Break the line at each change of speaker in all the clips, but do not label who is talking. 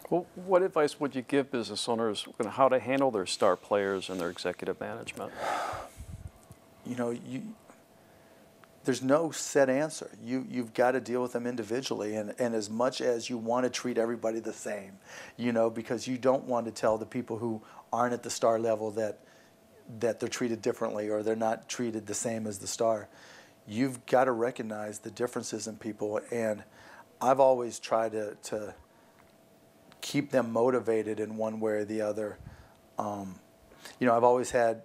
Well, what advice would you give business owners on how to handle their star players and their executive management?
You know, there's no set answer. You've got to deal with them individually, and as much as you want to treat everybody the same, you know, because you don't want to tell the people who aren't at the star level that they're treated differently or they're not treated the same as the star. You've got to recognize the differences in people, and I've always tried to keep them motivated in one way or the other. You know, I've always had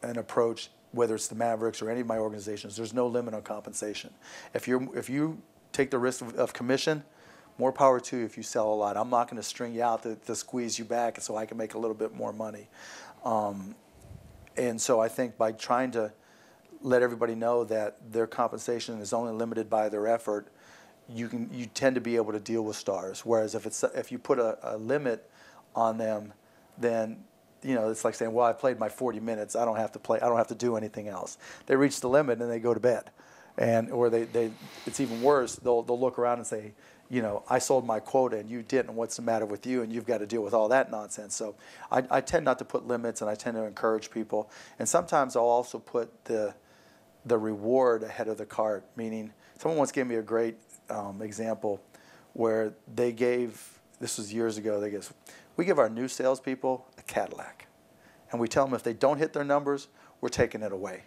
an approach, whether it's the Mavericks or any of my organizations, there's no limit on compensation. If you take the risk of commission, more power to you if you sell a lot. I'm not going to string you out to squeeze you back so I can make a little bit more money. And so I think by trying to let everybody know that their compensation is only limited by their effort, you tend to be able to deal with stars. Whereas if you put a limit on them, then you know, it's like saying, well, I played my 40 minutes. I don't have to play. I don't have to do anything else. They reach the limit and they go to bed, or it's even worse. They'll look around and say, you know, I sold my quota and you didn't. What's the matter with you? And you've got to deal with all that nonsense. So I tend not to put limits, and I tend to encourage people. And sometimes I'll also put the reward ahead of the cart. Meaning, someone once gave me a great example where they gave. This was years ago. We give our new salespeople a Cadillac, and we tell them if they don't hit their numbers, we're taking it away,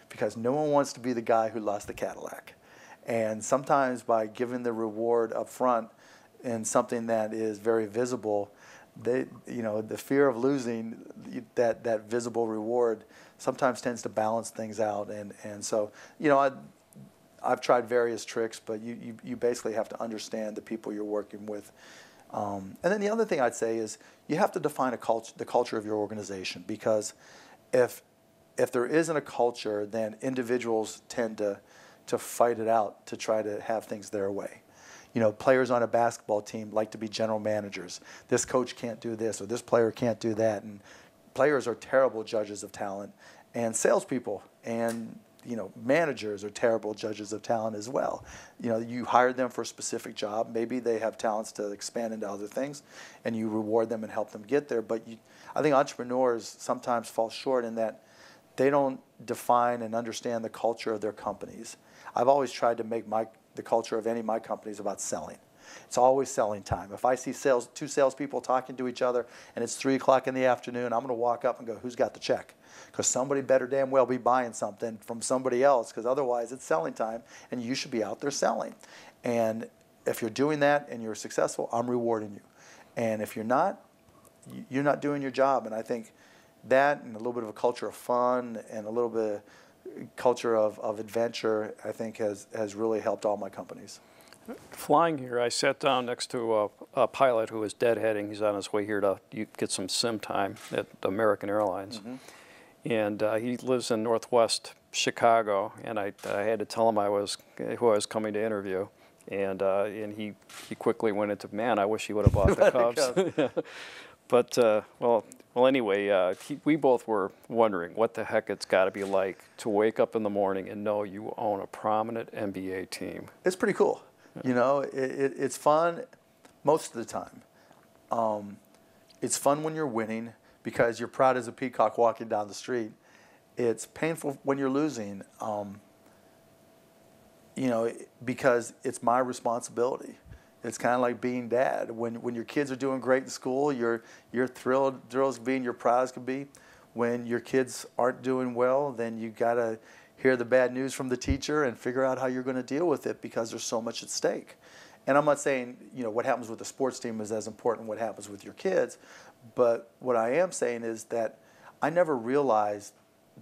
because no one wants to be the guy who lost the Cadillac. And sometimes by giving the reward up front in something that is very visible, the fear of losing that visible reward sometimes tends to balance things out. And so, you know, I've tried various tricks, but you basically have to understand the people you're working with. And then the other thing I'd say is you have to define the culture of your organization, because if there isn't a culture, then individuals tend to fight it out to try to have things their way. You know, players on a basketball team like to be general managers. This coach can't do this, or this player can't do that. And players are terrible judges of talent, and salespeople and managers are terrible judges of talent as well. You know, you hired them for a specific job. Maybe they have talents to expand into other things, and you reward them and help them get there. But I think entrepreneurs sometimes fall short in that they don't define and understand the culture of their companies. I've always tried to make the culture of any of my companies about selling. It's always selling time. If I see two salespeople talking to each other and it's 3 o'clock in the afternoon, I'm going to walk up and go, who's got the check? Because somebody better damn well be buying something from somebody else, because otherwise it's selling time and you should be out there selling. And if you're doing that and you're successful, I'm rewarding you. And if you're not doing your job. And I think that, and a little bit of a culture of fun and a little bit of culture of adventure, I think has really helped all my companies.
Flying here, I sat down next to a pilot who was deadheading. He's on his way here to get some sim time at American Airlines. Mm-hmm. And he lives in Northwest Chicago, and I had to tell him who I was coming to interview. And he quickly went into, man, I wish he would have bought the Cubs. But, well, anyway, we both were wondering what the heck it's got to be like to wake up in the morning and know you own a prominent NBA team.
It's pretty cool. You know, it's fun most of the time. It's fun when you're winning because you're proud as a peacock walking down the street. It's painful when you're losing, because it's my responsibility. It's kind of like being dad. When your kids are doing great in school, you're thrilled as being your proud as can be. When your kids aren't doing well, then you got to hear the bad news from the teacher and figure out how you're going to deal with it, because there's so much at stake. And I'm not saying, what happens with the sports team is as important what happens with your kids, but what I am saying is that I never realized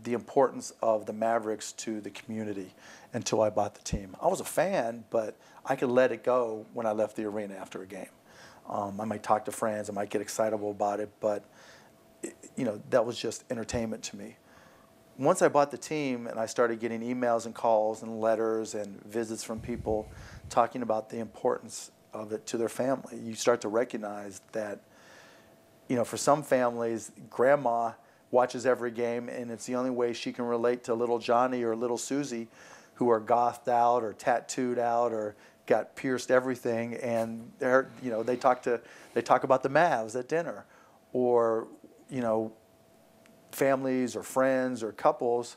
the importance of the Mavericks to the community until I bought the team. I was a fan, but I could let it go when I left the arena after a game. I might talk to friends, I might get excitable about it, but that was just entertainment to me. Once I bought the team and I started getting emails and calls and letters and visits from people talking about the importance of it to their family, you start to recognize that, for some families, grandma watches every game and it's the only way she can relate to little Johnny or little Susie, who are gothed out or tattooed out or got pierced everything, and they're, you know, they talk about the Mavs at dinner, or, you know, families or friends or couples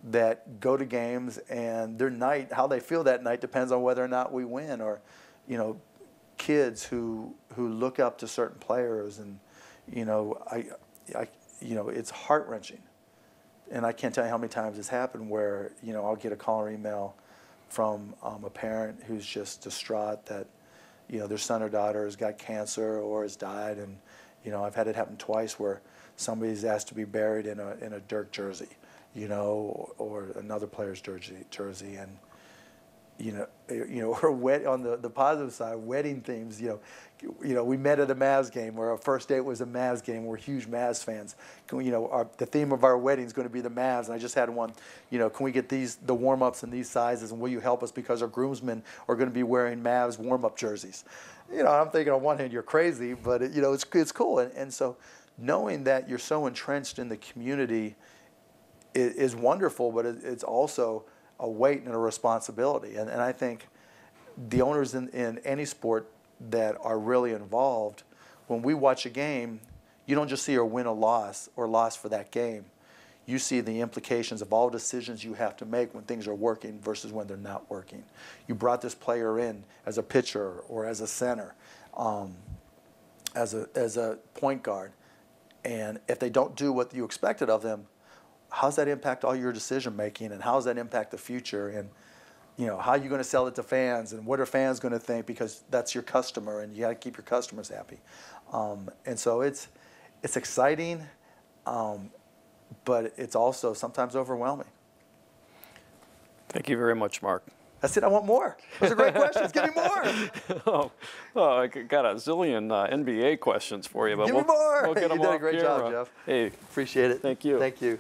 that go to games, and their night, how they feel that night depends on whether or not we win. Or, you know, kids who look up to certain players, and, you know, you know, it's heart-wrenching. And I can't tell you how many times it's happened where, you know, I'll get a call or email from a parent who's just distraught that, you know, their son or daughter has got cancer or has died. And, you know, I've had it happen twice where somebody's asked to be buried in a Dirk jersey, you know, or another player's jersey. And, you know, or on the positive side, wedding themes. You know, we met at a Mavs game where our first date was a Mavs game. We're huge Mavs fans. You know, the theme of our wedding is going to be the Mavs. And I just had one. You know, can we get the warm-ups in these sizes, and will you help us because our groomsmen are going to be wearing Mavs warm-up jerseys? You know, I'm thinking on one hand you're crazy, but you know, it's cool. And so knowing that you're so entrenched in the community is wonderful, but it's also a weight and a responsibility. And I think the owners in any sport that are really involved, when we watch a game, you don't just see a win or loss for that game. You see the implications of all decisions you have to make when things are working versus when they're not working. You brought this player in as a pitcher or as a center, as a point guard, and if they don't do what you expected of them, how's that impact all your decision making, and how does that impact the future? And, you know, how are you going to sell it to fans, and what are fans going to think, because that's your customer, and you got to keep your customers happy. And so it's exciting, but it's also sometimes overwhelming.
Thank you very much, Mark.
That's it. I want more. Those are great questions. Give me more.
Oh, I got a zillion NBA questions for you, but
Give me more.
We'll get them
You did a
off
great
camera.
job, Jeff.
Hey,
appreciate it.
Thank you.
Thank you.